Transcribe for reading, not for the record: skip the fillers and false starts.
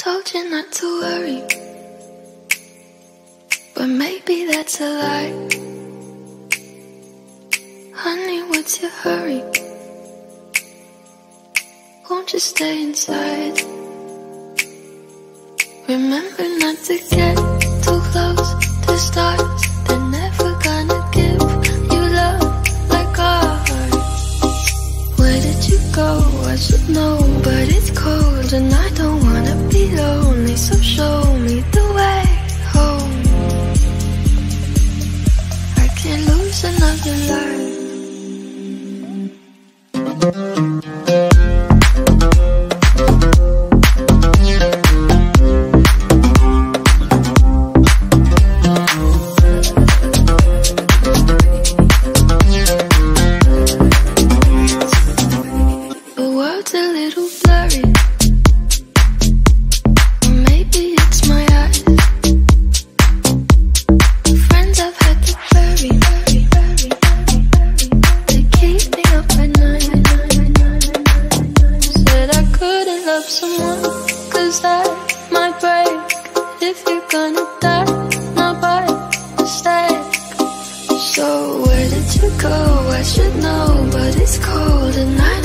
Told you not to worry, but maybe that's a lie. Honey, what's your hurry? Won't you stay inside? Remember not to get too close to stars. They're never gonna give you love like ours. Where did you go? I should know, but it's cold and I don't wanna be lonely. So show me the way home. I can't lose another life. So where did you go? I should know, but it's cold and I